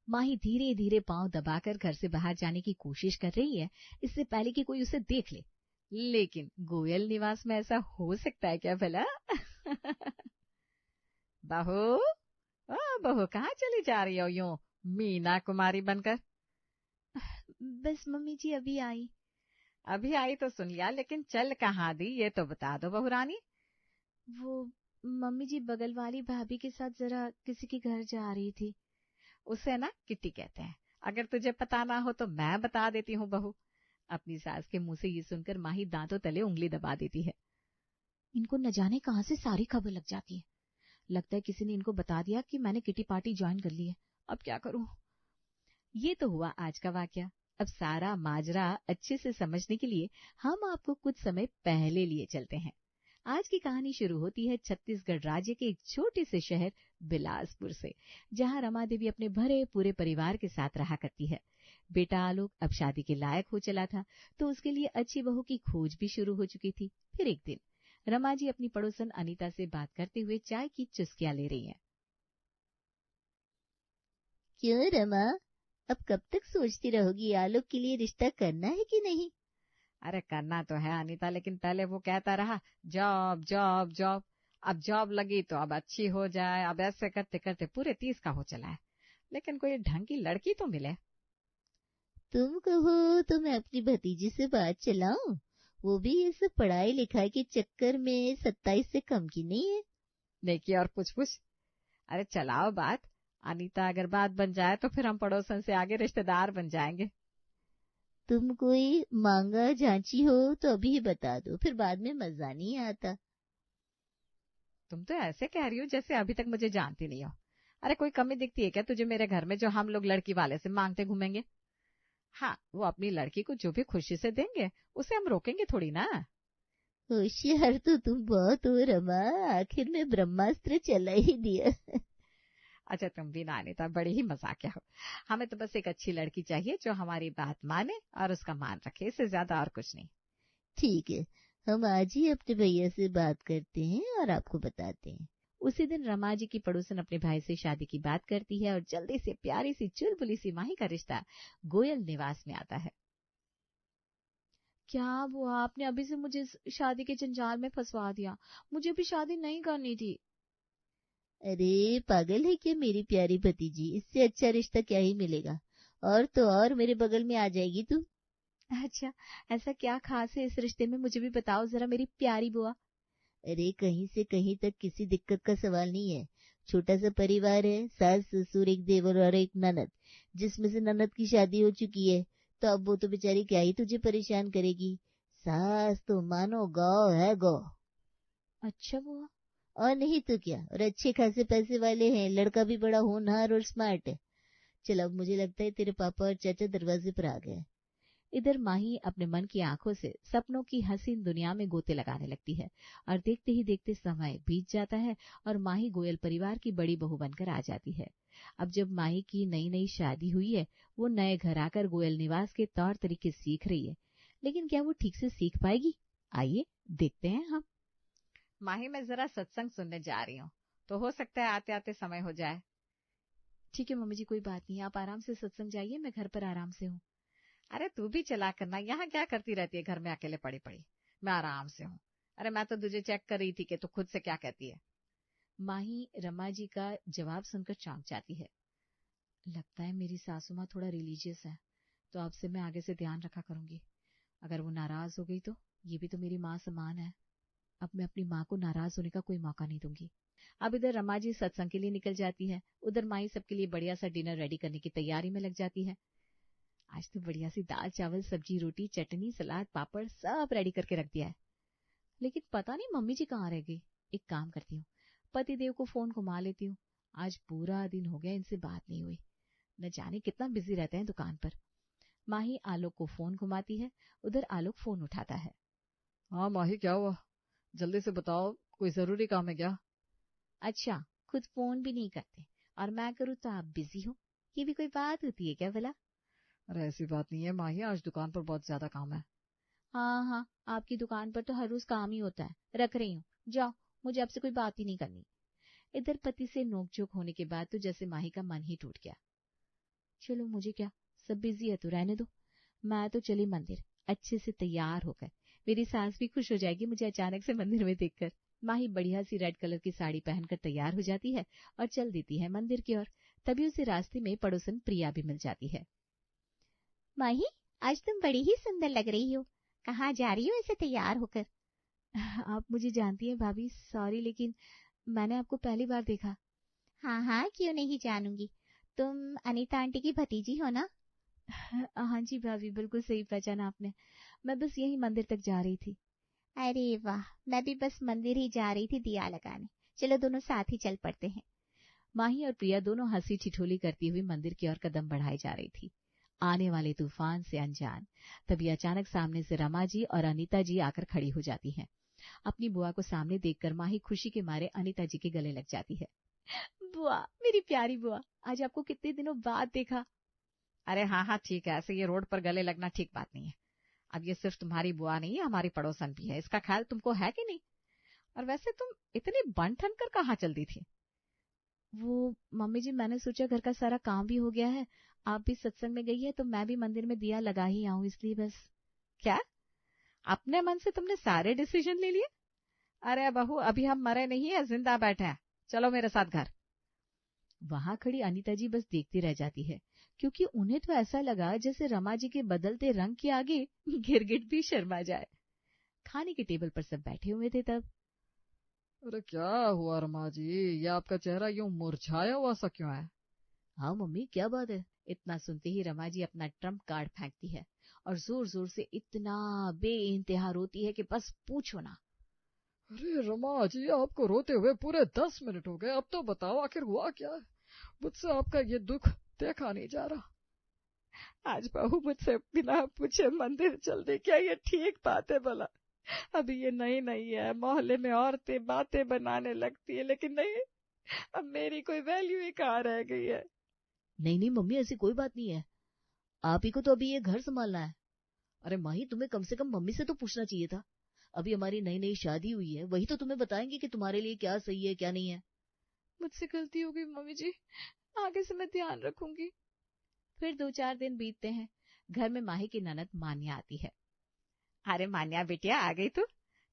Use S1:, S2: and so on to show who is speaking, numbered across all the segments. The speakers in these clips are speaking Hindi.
S1: माही धीरे धीरे पांव दबाकर घर से बाहर जाने की कोशिश कर रही है, इससे पहले कि कोई उसे देख ले। लेकिन गोयल निवास में ऐसा हो सकता है क्या भला? बहू, ओ बहू, कहाँ चली जा रही हो यूं मीना कुमारी बनकर?
S2: बस मम्मी जी अभी आई।
S1: अभी आई तो सुन लिया, लेकिन चल कहाँ दी ये तो बता दो बहू रानी।
S2: वो मम्मी जी बगल वाली भाभी के साथ जरा किसी के घर जा रही थी।
S1: उसे ना किट्टी कहते हैं। अगर तुझे पता ना हो तो मैं बता देती हूँ बहू। अपनी सास के मुंह से ये सुनकर माही दांतों तले उंगली दबा देती है।
S2: इनको न जाने कहाँ से सारी खबर लग जाती है। लगता है किसी ने इनको बता दिया कि मैंने किटी पार्टी ज्वाइन कर ली है। अब क्या करूं?
S1: ये तो हुआ आज का वाकया। अब सारा माजरा अच्छे से समझने के लिए हम आपको कुछ समय पहले लिए चलते हैं। आज की कहानी शुरू होती है छत्तीसगढ़ राज्य के एक छोटे से शहर बिलासपुर से, जहां रमा देवी अपने भरे पूरे परिवार के साथ रहा करती है। बेटा आलोक अब शादी के लायक हो चला था, तो उसके लिए अच्छी बहू की खोज भी शुरू हो चुकी थी। फिर एक दिन रमा जी अपनी पड़ोसन अनीता से बात करते हुए चाय की चुस्कियां ले रही हैं।
S3: क्यों रमा, अब कब तक सोचती रहोगी आलोक के लिए रिश्ता करना है कि नहीं?
S1: अरे करना तो है अनीता, लेकिन पहले वो कहता रहा जॉब जॉब जॉब। अब जॉब लगी तो अब अच्छी हो जाए। अब ऐसे करते करते पूरे 30 का हो चला है, लेकिन कोई ढंग की लड़की तो मिले।
S3: तुम कहो तो मैं अपनी भतीजी से बात चलाऊं? वो भी ये सब पढ़ाई लिखाई के चक्कर में 27 से कम की नहीं है।
S1: नेकी और पूछ पूछ। अरे चलाओ बात। अनीता, अगर बात बन जाए तो फिर हम पड़ोसन से आगे रिश्तेदार बन जाएंगे।
S3: तुम कोई मांगा झांची हो तो अभी ही बता दो, फिर बाद में मजा नहीं आता।
S1: तुम तो ऐसे कह रही हो जैसे अभी तक मुझे जानती नहीं हो। अरे कोई कमी दिखती है क्या तुझे मेरे घर में, जो हम लोग लड़की वाले से मांगते घूमेंगे? हाँ, वो अपनी लड़की को जो भी खुशी से देंगे उसे हम रोकेंगे थोड़ी ना।
S3: होशियार तो तुम बहुत हो रमा, आखिर में ब्रह्मास्त्र चला ही दिया।
S1: अच्छा तुम भी ना अनीता, बड़ी ही मजाकिया हो। हमें तो बस एक अच्छी लड़की चाहिए जो हमारी बात माने और उसका मान रखे, इससे ज्यादा और कुछ नहीं।
S3: ठीक है, हम आज ही अपने भैया से बात करते हैं और आपको बताते हैं।
S1: उसी दिन रमा जी की पड़ोसन अपने भाई से शादी की बात करती है और जल्दी से प्यारी सी चुलबुली सी माही का रिश्ता गोयल निवास में आता है।
S2: क्या हुआ? आपने अभी से मुझे शादी के जंजाल में फंसवा दिया। मुझे भी शादी नहीं करनी थी।
S3: अरे पागल है क्या मेरी प्यारी भतीजी, इससे अच्छा रिश्ता क्या ही मिलेगा। और तो और मेरे बगल में आ जाएगी तू।
S2: अच्छा, ऐसा क्या खास है इस रिश्ते में? मुझे भी बताओ जरा मेरी प्यारी बुआ।
S3: अरे कहीं से कहीं तक किसी दिक्कत का सवाल नहीं है। छोटा सा परिवार है, सास ससुर एक देवर और एक ननद, जिसमें से ननद की शादी हो चुकी है, तो अब वो तो बेचारी क्या ही तुझे परेशान करेगी। सास तो मानो गौ है गौ।
S2: अच्छा बुआ।
S3: और नहीं तो क्या, और अच्छे खासे पैसे वाले हैं, लड़का भी बड़ा होनहार और स्मार्ट है। चल अब मुझे लगता है तेरे पापा और चाचा दरवाजे पर आ गए।
S1: इधर माही अपने मन की आंखों से सपनों की हसीन दुनिया में गोते लगाने लगती है और देखते ही देखते समय बीत जाता है और माही गोयल परिवार की बड़ी बहू बनकर आ जाती है। अब जब माही की नई नई शादी हुई है, वो नए घर आकर गोयल निवास के तौर तरीके सीख रही है, लेकिन क्या वो ठीक से सीख पाएगी? आइए देखते हैं हम। माही, मैं जरा सत्संग सुनने जा रही हूँ, तो हो सकता है आते आते समय हो जाए।
S2: ठीक है मम्मी जी, कोई बात नहीं, आप आराम से सत्संग जाइए, मैं घर पर आराम से हूँ।
S1: अरे तू भी चला करना, यहाँ क्या करती रहती है घर में अकेले पड़ी पड़ी? मैं आराम से हूँ। अरे मैं तो तुझे चेक कर रही थी कि तू खुद से क्या कहती है। माही रमा जी का जवाब सुनकर चौंक जाती है। लगता है मेरी सासू माँ थोड़ा रिलीजियस है, तो अब से मैं आगे से ध्यान रखा करूंगी। अगर वो नाराज हो गई तो ये भी तो मेरी माँ समान है। अब मैं अपनी माँ को नाराज होने का कोई मौका नहीं दूंगी। अब इधर रमा जी सत्संग के लिए निकल जाती है, उधर माई सबके लिए बढ़िया सा डिनर रेडी करने की तैयारी में लग जाती है। आज तो बढ़िया सी दाल चावल सब्जी रोटी चटनी सलाद पापड़ सब रेडी करके रख दिया है, लेकिन पता नहीं मम्मी जी कहाँ रह गई। एक काम करती हूँ, पति देव को फोन घुमा लेती हूँ। आज पूरा दिन हो गया इनसे बात नहीं हुई, न जाने कितना बिजी रहते हैं दुकान पर। माही आलोक को फोन घुमाती है, उधर आलोक फोन उठाता है। हाँ माही, क्या हुआ? जल्दी से बताओ, कोई जरूरी काम है क्या? अच्छा, खुद फोन भी नहीं करते और मैं करूँ तो आप बिजी हो, ये भी कोई बात होती है क्या भला? अरे ऐसी बात नहीं है माही, आज दुकान पर बहुत ज्यादा काम है। हाँ हाँ, आपकी दुकान पर तो हर रोज काम ही होता है, रख रही हूँ, जाओ, मुझे आपसे कोई बात ही नहीं करनी। इधर पति से नोकझोंक होने के बाद तो जैसे माही का मन ही टूट गया।
S2: चलो मुझे क्या, सब बिजी है तो रहने दो। मैं तो चली मंदिर, अच्छे से तैयार होकर। मेरी सास भी खुश हो जाएगी मुझे अचानक से मंदिर में देखकर। माही बढ़िया सी रेड कलर की साड़ी पहनकर तैयार हो जाती है और चल देती है मंदिर की ओर। तभी उसे रास्ते में पड़ोसन प्रिया भी मिल जाती है।
S3: माही, आज तुम बड़ी ही सुंदर लग रही हो। कहाँ जा रही हो ऐसे तैयार होकर?
S2: आप मुझे जानती हैं भाभी, सॉरी, लेकिन मैंने आपको पहली बार देखा।
S3: हाँ हाँ, क्यों नहीं जानूंगी। तुम अनीता आंटी की भतीजी हो ना?
S2: हाँ जी भाभी, बिल्कुल सही पहचाना आपने। मैं बस यही मंदिर तक जा रही थी।
S3: अरे वाह, मैं भी बस मंदिर ही जा रही थी दिया लगाने। चलो दोनों साथ ही चल पड़ते हैं।
S2: माही और प्रिया दोनों हंसी ठिठोली करती हुई मंदिर की ओर कदम बढ़ाई जा रही थी, आने वाले तूफान से अनजान। तभी अचानक सामने से रमा जी और अनीता जी आकर खड़ी हो जाती हैं। अपनी बुआ को सामने देखकर माही खुशी के मारे अनीता जी के गले लग जाती है। बुआ, मेरी प्यारी बुआ, आज आपको कितने दिनों बाद देखा।
S1: अरे हाँ हाँ ठीक है, ऐसे ये रोड पर गले लगना ठीक बात नहीं है। अब ये सिर्फ तुम्हारी बुआ नहीं है, हमारी पड़ोसन भी है, इसका ख्याल तुमको है कि नहीं? और वैसे तुम इतनी बन ठन कर कहाँ चल दी थी?
S2: वो मम्मी जी, मैंने सोचा घर का सारा काम भी हो गया है, आप भी सत्संग में गई है तो मैं भी मंदिर में दिया लगा ही आऊं, इसलिए बस।
S1: क्या अपने मन से तुमने सारे डिसीजन ले लिए? अरे बहू, अभी हम मरे नहीं है, जिंदा बैठे हैं। चलो मेरे साथ घर।
S2: वहां खड़ी अनीता जी बस देखती रह जाती है, क्योंकि उन्हें तो ऐसा लगा जैसे रमा जी के बदलते रंग के आगे गिरगिट भी शर्मा जाए। खाने के टेबल पर सब बैठे हुए थे तब।
S4: अरे क्या हुआ रमा जी, ये आपका चेहरा यूं मुरझाया हुआ सा क्यों है?
S2: हाँ मम्मी, क्या बात है? इतना सुनते ही रमा जी अपना ट्रम्प कार्ड फेंकती है और जोर जोर से इतना बेइंतहा रोती है कि बस पूछो ना।
S4: अरे रमा जी, आपको रोते हुए पूरे 10 मिनट हो गए, अब तो बताओ आखिर हुआ क्या है? मुझसे आपका ये दुख देखा नहीं जा रहा।
S1: आज बहू मुझसे बिना पूछे मंदिर चल दी, क्या ये ठीक बात है भला? अभी ये नई नई है, मोहल्ले में औरतें बातें बनाने लगती है, लेकिन नहीं, अब मेरी कोई वैल्यू ही कहाँ रह गई है।
S2: नहीं नहीं मम्मी, ऐसी कोई बात नहीं है, आप ही को तो अभी ये घर संभालना है। अरे माही, तुम्हें कम से कम मम्मी से तो पूछना चाहिए था। अभी हमारी नई नई शादी हुई है, वही तो तुम्हें बताएंगे कि तुम्हारे लिए क्या सही है क्या नहीं है।
S1: मुझसे गलती हो गई मम्मी जी, आगे से मैं ध्यान रखूंगी।
S2: फिर 2-4 दिन बीतते हैं। घर में माही की ननद मान्या आती है।
S1: अरे मान्या बिटिया, आ गई तू?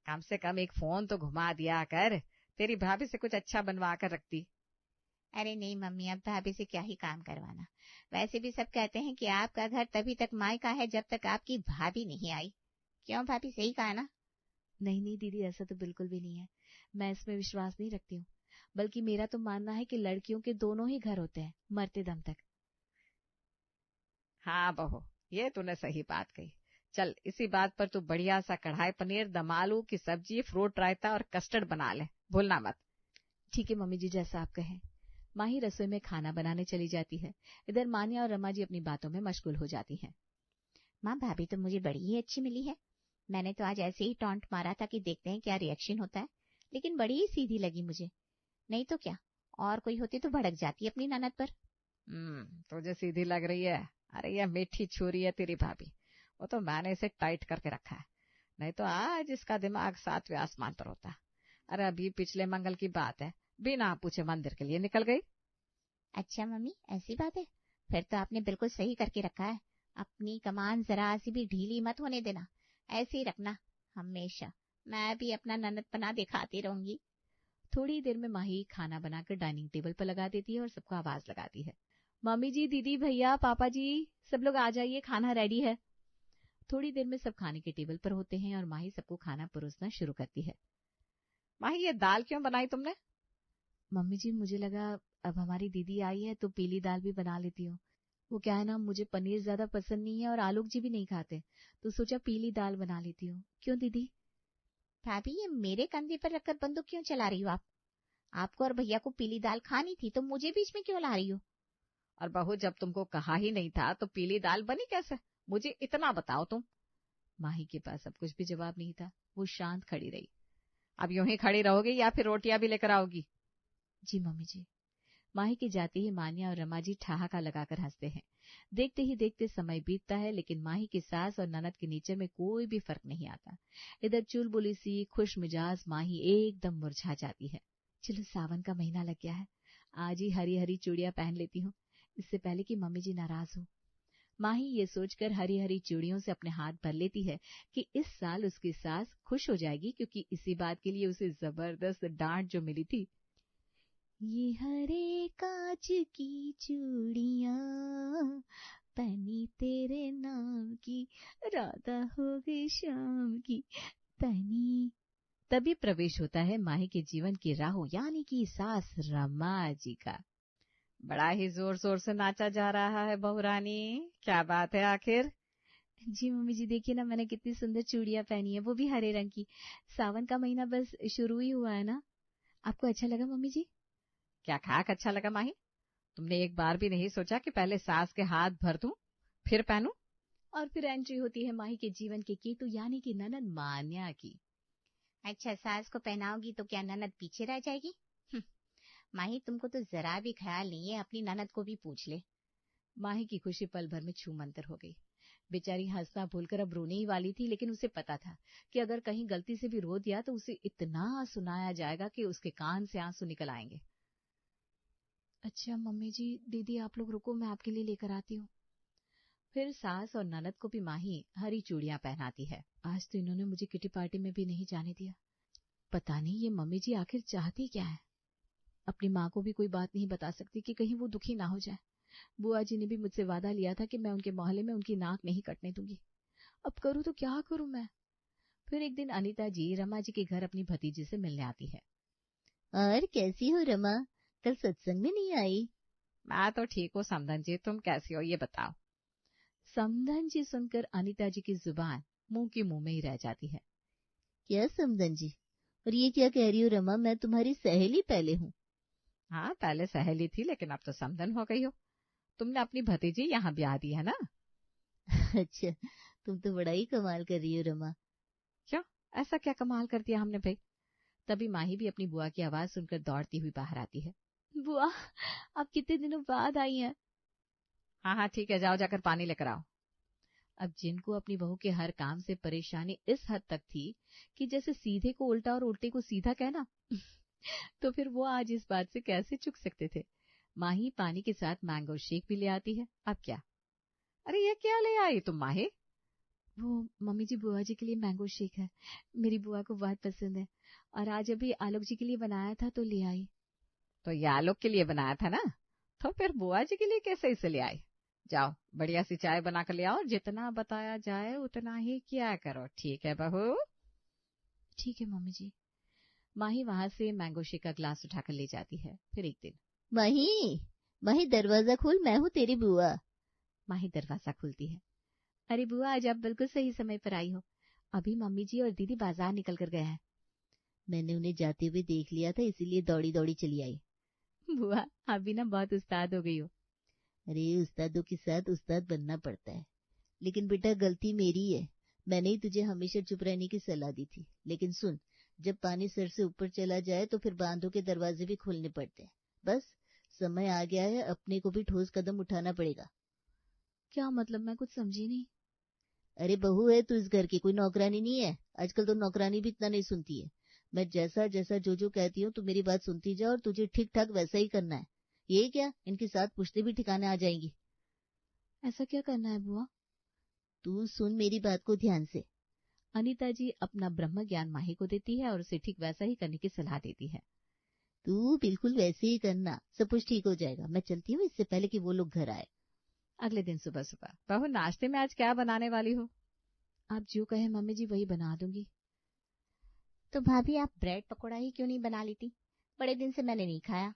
S1: कम से कम एक फोन तो घुमा दिया कर, तेरी भाभी से कुछ अच्छा बनवा कर रखती।
S3: अरे नहीं मम्मी, अब भाभी से क्या ही काम करवाना। वैसे भी सब कहते हैं कि आपका घर तभी तक मायका है जब तक आपकी भाभी नहीं आई। क्यों भाभी, सही कहा ना?
S2: नहीं नहीं दीदी, ऐसा तो बिल्कुल भी नहीं है। मैं इसमें विश्वास नहीं रखती हूँ। बल्कि मेरा तो मानना है कि लड़कियों के दोनों ही घर होते हैं, मरते दम तक।
S1: हाँ बहू, ये तूने सही बात कही। चल, इसी बात पर तू बढ़िया सा कढ़ाई पनीर, दम आलू की सब्जी, फ्रूट रायता और कस्टर्ड बना ले, भूलना मत।
S2: ठीक है मम्मी जी, जैसा आप कहें। माही रसोई में खाना बनाने चली जाती है। इधर मान्या और रमा जी अपनी बातों में मशगूल हो जाती हैं।
S3: माँ, भाभी तो मुझे बड़ी ही अच्छी मिली है। मैंने तो आज ऐसे ही टॉन्ट मारा था कि देखते हैं क्या रिएक्शन होता है, लेकिन बड़ी ही सीधी लगी मुझे। नहीं तो क्या, और कोई होती तो भड़क जाती अपनी ननद पर।
S1: तुझे सीधी लग रही है? अरे ये मीठी छुरी है तेरी भाभी, वो तो मैंने इसे टाइट करके रखा है, नहीं तो आज इसका दिमाग 7वें आसमान पर होता। अरे अभी पिछले मंगल की बात है, बिना पूछे मंदिर के लिए निकल गई।
S3: अच्छा मम्मी, ऐसी बात है? फिर तो आपने बिल्कुल सही करके रखा है। अपनी कमान जरा सी भी ढीली मत होने देना, ऐसे ही रखना हमेशा। मैं भी अपना ननदपना दिखाती रहूंगी।
S2: थोड़ी देर में माही खाना बनाकर डाइनिंग टेबल पर लगा देती है और सबको आवाज लगाती है। मम्मी जी, दीदी, भैया, पापा जी, सब लोग आ जाइए, खाना रेडी है। थोड़ी देर में सब खाने के टेबल पर होते हैं और माही सबको खाना परोसना शुरू करती है।
S1: माही, ये दाल क्यों बनाई तुमने?
S2: मम्मी जी, मुझे लगा अब हमारी दीदी आई है तो पीली दाल भी बना लेती हूँ। वो क्या है ना, मुझे पनीर ज्यादा पसंद नहीं है और आलोक जी भी नहीं खाते, तो सोचा पीली दाल बना लेती हूँ। क्यों दीदी?
S3: भाभी, ये मेरे कंधे पर रखकर बंदूक क्यों चला रही हो आप? आपको और भैया को पीली दाल खानी थी तो मुझे बीच में क्यों ला रही हो?
S1: और बहू, जब तुमको कहा ही नहीं था तो पीली दाल बनी कैसे, मुझे इतना बताओ तुम।
S2: माही के पास अब कुछ भी जवाब नहीं था, वो शांत खड़ी रही।
S1: अब यूं ही खड़ी रहोगी या फिर रोटियां भी लेकर आओगी?
S2: जी मम्मी जी। माही के जाते ही मान्या और रमा जी ठहाका लगाकर हंसते हैं। देखते ही देखते समय बीतता है, लेकिन माही की सास और ननद के नीचे में कोई भी फर्क नहीं आता। इधर चुलबुली सी खुश मिजाज माही एकदम मुरझा जाती है। चलो, सावन का महीना लग गया है, आज ही हरी हरी चूड़ियां पहन लेती हूँ, इससे पहले कि मम्मी जी नाराज हो। माही ये सोचकर हरी हरी चूड़ियों से अपने हाथ भर लेती है कि इस साल उसकी सास खुश हो जाएगी, क्योंकि इसी बात के लिए उसे जबरदस्त डांट जो मिली थी। ये हरे कांच की चूड़ियां पहनी तेरे नाम की, राधा हो गई शाम की पहनी। तभी प्रवेश होता है माही के जीवन की राहों यानी कि सास रमा जी का।
S1: बड़ा ही जोर जोर से नाचा जा रहा है बहू रानी, क्या बात है आखिर?
S2: जी मम्मी जी, देखिए ना मैंने कितनी सुंदर चूड़ियां पहनी है, वो भी हरे रंग की। सावन का महीना बस शुरू ही हुआ है ना। आपको अच्छा लगा मम्मी जी?
S1: क्या खाक अच्छा लगा माही? तुमने एक बार भी नहीं सोचा कि पहले सास के हाथ भर दूं फिर पहनूं?
S2: और फिर एंट्री होती है माही के जीवन के केतु यानी कि ननद मान्या की।
S3: अच्छा, सास को पहनाओगी तो क्या ननद पीछे रह जाएगी? माही, तुमको तो जरा भी ख्याल नहीं है, अपनी ननद को भी पूछ ले।
S2: माही की खुशी पल भर में छूमंतर हो गई। बेचारी हंसना भूलकर अब रोने ही वाली थी, लेकिन उसे पता था कि अगर कहीं गलती से भी रो दिया तो उसे इतना सुनाया जाएगा कि उसके कान से आंसू निकल आएंगे। अच्छा मम्मी जी, दीदी आप लोग रुको, मैं आपके लिए लेकर आती हूँ। फिर सास और ननद को भी माही हरी चूड़ियां पहनाती है। आज तो इन्होंने मुझे किटी पार्टी में भी नहीं जाने दिया। पता नहीं ये मम्मी जी आखिर चाहती क्या है। अपनी माँ को भी कोई बात नहीं बता सकती कि कहीं वो दुखी ना हो जाए। बुआ जी ने भी मुझसे वादा लिया था कि मैं उनके मोहल्ले में उनकी नाक नहीं कटने दूंगी। अब करूँ तो क्या करूँ मैं। फिर एक दिन अनीता जी रमा जी के घर अपनी भतीजी से मिलने आती है।
S3: और कैसी हो रमा, कल सत्संग में नहीं आई?
S1: मैं तो ठीक हूँ समधन जी, तुम कैसी हो ये बताओ?
S2: समधन जी सुनकर अनीता जी की जुबान मुंह की मुंह में ही रह जाती है।
S3: क्या समधन जी, और ये क्या कह रही हो रमा, मैं तुम्हारी सहेली पहले हूँ।
S1: हाँ, पहले सहेली थी लेकिन अब तो समधन हो गई हो। तुमने अपनी भतीजी यहाँ ब्याह दी है ना?
S3: अच्छा, तुम तो बड़ा ही कमाल कर रही हो रमा।
S1: क्यों, ऐसा क्या कमाल कर दिया हमने भाई?
S2: तभी माही भी अपनी बुआ की आवाज सुनकर दौड़ती हुई बाहर आती है। बुआ, आप कितने दिनों बाद आई हैं।
S1: हाँ हाँ ठीक है, जाओ जाकर पानी लेकर आओ।
S2: अब जिनको अपनी बहू के हर काम से परेशानी इस हद तक थी कि जैसे सीधे को उल्टा और उल्टे को सीधा कहना तो फिर वो आज इस बात से कैसे चूक सकते थे। माही पानी के साथ मैंगो शेक भी ले आती है। अब क्या?
S1: अरे ये क्या ले आई तुम माही?
S2: वो मम्मी जी, बुआ जी के लिए मैंगो शेक है, मेरी बुआ को बहुत पसंद है, और आज अभी आलोक जी के लिए बनाया था तो ले आई।
S1: तो ये आलोक के लिए बनाया था ना, तो फिर बुआ जी के लिए कैसे इसे ले आई? जाओ बढ़िया सी चाय बना कर ले आओ, जितना बताया जाए उतना ही किया करो, ठीक है बहू?
S2: ठीक है मम्मी जी। माही वहां से मैंगो शेक का ग्लास उठाकर ले जाती है। फिर एक दिन,
S3: माही, माही दरवाजा खोल, मैं हूँ तेरी बुआ।
S2: माही दरवाजा खोलती है। अरे बुआ, आज आप बिल्कुल सही समय पर आई हो। अभी मम्मी जी और दीदी बाजार निकल कर गए हैं।
S3: मैंने उन्हें जाते हुए देख लिया था, इसीलिए दौड़ी दौड़ी चली आई।
S2: बुआ, आप भी ना बहुत उस्ताद हो गई हो।
S3: अरे उस्तादों के साथ उस्ताद बनना पड़ता है। लेकिन बेटा गलती मेरी है, मैंने ही तुझे हमेशा चुप रहने की सलाह दी थी। लेकिन सुन, जब पानी सर से ऊपर चला जाए तो फिर बांधों के दरवाजे भी खोलने पड़ते हैं। बस समय आ गया है, अपने को भी ठोस कदम उठाना पड़ेगा।
S2: क्या मतलब, मैं कुछ समझी नहीं।
S3: अरे बहू है तू इस घर की, कोई नौकरानी नहीं है। आजकल तो नौकरानी भी इतना नहीं सुनती है। मैं जैसा जैसा जो कहती हूँ तू मेरी बात सुनती जा, और तुझे ठीक ठाक वैसा ही करना है। ये क्या, इनकी साथ पुश्ते भी ठिकाने आ जाएंगी।
S2: ऐसा क्या करना है बुआ?
S3: तू सुन मेरी बात को ध्यान से।
S2: अनीता जी अपना ब्रह्म ज्ञान माही को देती है और उसे ठीक वैसा ही करने की सलाह देती है।
S3: तू बिल्कुल वैसे ही करना, सब कुछ ठीक हो जाएगा। मैं चलती हूँ, इससे पहले कि वो लोग घर आए।
S2: अगले दिन सुबह सुबह,
S1: बहू नाश्ते में आज क्या बनाने वाली हो?
S2: आप जो कहे मम्मी जी वही बना दूंगी।
S3: तो भाभी आप ब्रेड पकौड़ा ही क्यों नहीं बना लेती, बड़े दिन से मैंने नहीं खाया।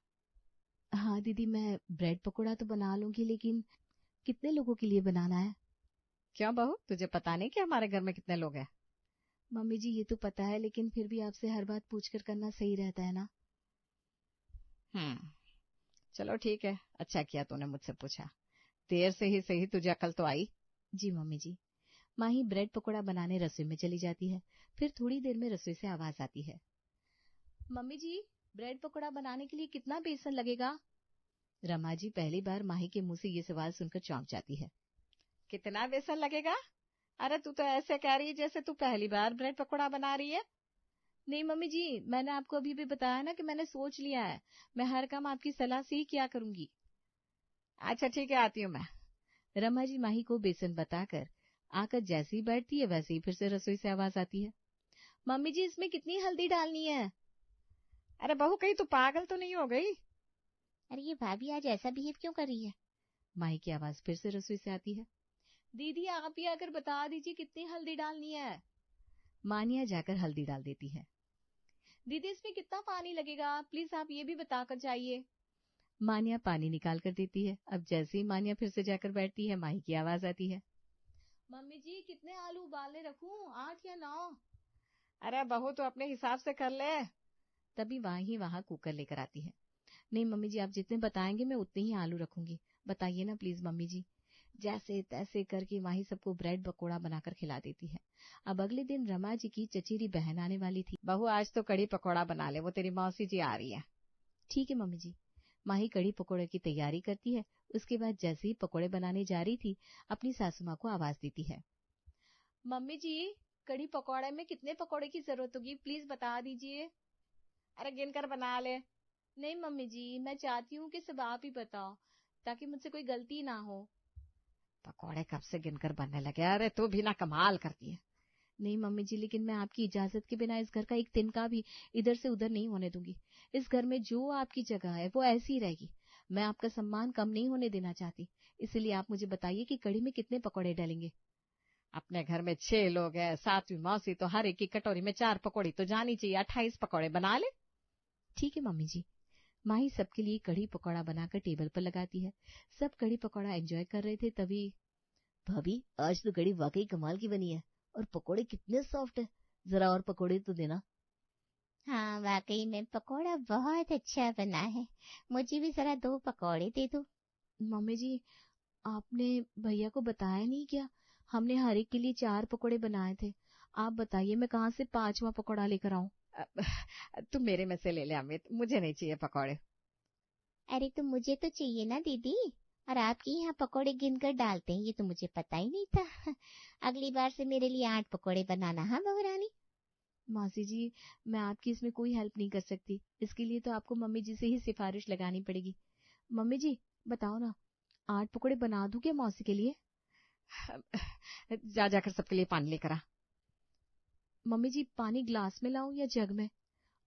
S2: हाँ दीदी, मैं ब्रेड पकौड़ा तो बना लूंगी, लेकिन कितने लोगों के लिए बनाना है?
S1: क्यों बहू, तुझे पता नहीं कि हमारे घर में कितने लोग हैं?
S2: मम्मी जी ये तो पता है, लेकिन फिर भी आपसे हर बात पूछकर करना सही रहता है ना।
S1: चलो ठीक है, अच्छा किया तूने मुझसे पूछा। देर से ही सही, तुझे अकल तो आई।
S2: जी मम्मी जी। माही ब्रेड पकौड़ा बनाने रसोई में चली जाती है। फिर थोड़ी देर में रसोई से आवाज आती है, मम्मी जी ब्रेड पकौड़ा बनाने के लिए कितना बेसन लगेगा? रमा जी पहली बार माही के मुंह से ये सवाल सुनकर चौंक जाती है।
S1: कितना बेसन लगेगा? अरे तू तो ऐसे कह रही है जैसे तू पहली बार ब्रेड पकौड़ा बना रही है।
S2: नहीं मम्मी जी, मैंने आपको अभी भी बताया ना कि मैंने सोच लिया है, मैं हर काम आपकी सलाह से ही किया करूंगी।
S1: अच्छा ठीक है, आती हूँ मैं।
S2: रमा जी माही को बेसन बताकर आकर जैसे ही बैठती है वैसे ही फिर से रसोई से आवाज आती है, मम्मी जी इसमें कितनी हल्दी डालनी है?
S1: अरे बहू, कहीं तू पागल तो नहीं हो गई?
S3: अरे ये भाभी आज ऐसा बिहेव क्यों कर रही है?
S2: माही की आवाज फिर से रसोई से आती है, दीदी आप ही आकर बता दीजिए कितनी हल्दी डालनी है। मानिया जाकर हल्दी डाल देती है। दीदी इसमें कितना पानी लगेगा, प्लीज आप ये भी बताकर जाइए। मानिया पानी निकाल कर देती है। अब जैसे ही मानिया फिर से जाकर बैठती है माही की आवाज आती है, मम्मी जी कितने आलू उबालने रखूं, 8 या 9?
S1: अरे बहू तो अपने हिसाब से कर ले।
S2: तभी वहां कुकर लेकर आती है, नहीं मम्मी जी आप जितने बताएंगे मैं उतने ही आलू रखूंगी, बताइए ना प्लीज मम्मी जी। जैसे तैसे करके माही सबको ब्रेड पकोड़ा बनाकर खिला देती है। अब अगले दिन रमा जी की चचेरी बहन आने वाली थी।
S1: बहू आज तो कड़ी पकौड़ा बना ले, वो तेरी मौसी जी आ रही है।
S2: ठीक है मम्मी जी। माही कड़ी पकोड़े की तैयारी करती है। उसके बाद जैसे ही पकोड़े बनाने जा रही थी अपनी सासू माँ को आवाज देती है, मम्मी जी कड़ी पकोड़े में कितने पकोड़े की जरूरत होगी, प्लीज बता दीजिए।
S1: अरे गिनकर बना ले।
S2: नहीं मम्मी जी मैं चाहती हूँ कि सब आप ही बताओ ताकि मुझसे कोई गलती ना हो।
S1: पकौड़े कब से गिनकर बनने लगे? अरे तू भी ना कमाल करती है।
S2: नहीं मम्मी जी लेकिन मैं आपकी इजाजत के बिना इस घर का एक तिनका भी इधर से उधर नहीं होने दूंगी। इस घर में जो आपकी जगह है वो ऐसी ही रहेगी। मैं आपका सम्मान कम नहीं होने देना चाहती, इसलिए आप मुझे बताइए कि कड़ी में कितने पकौड़े डालेंगे।
S1: अपने घर में 6 लोग हैं, 7वीं मौसी, तो हर एक की कटोरी में 4 पकौड़ी तो जानी चाहिए। 28 पकौड़े बना ले।
S2: ठीक है मम्मी जी। माही सबके लिए कड़ी पकौड़ा बनाकर टेबल पर लगाती है। सब कड़ी पकौड़ा एंजॉय कर रहे थे तभी,
S3: भाभी आज तो कड़ी वाकई कमाल की बनी है और पकोड़े कितने सॉफ्ट है, जरा और पकोड़े तो देना। हाँ वाकई में पकोड़ा बहुत अच्छा बना है, मुझे भी जरा 2 पकोड़े दे दो।
S2: मम्मी जी आपने भैया को बताया नहीं क्या? हमने हर एक के लिए 4 पकोड़े बनाए थे। आप बताइए मैं कहाँ से 5वां पकोड़ा लेकर आऊं?
S1: तू मेरे में से ले ले अमित, मुझे नहीं चाहिए पकौड़े।
S3: अरे तो मुझे तो चाहिए ना दीदी, और आपके यहाँ पकोड़े गिनकर डालते हैं ये तो मुझे पता ही नहीं था। अगली बार से मेरे लिए 8 पकोड़े बनाना। हाँ बहू रानी।
S2: मौसी जी मैं आपकी इसमें कोई हेल्प नहीं कर सकती, इसके लिए तो आपको मम्मी जी से ही सिफारिश लगानी पड़ेगी। मम्मी जी बताओ ना 8 पकोड़े बना दूं क्या मौसी के लिए?
S1: जा जाकर सबके लिए पानी लेकर आ।
S2: मम्मी जी पानी ग्लास में लाऊं या जग में?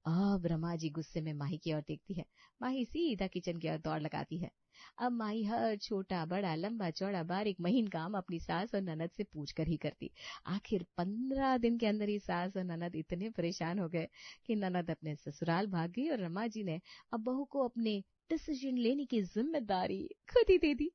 S2: अब रमा जी गुस्से में माही की ओर देखती है। माही सीधा किचन की ओर दौड़ लगाती है। अब माही हर छोटा बड़ा लंबा चौड़ा बारीक महीन काम अपनी सास और ननद से पूछ कर ही करती। आखिर 15 दिन के अंदर ही सास और ननद इतने परेशान हो गए कि ननद अपने ससुराल भाग गई और रमा जी ने अब बहू को अपने डिसीजन लेने की जिम्मेदारी खुद ही दे दी।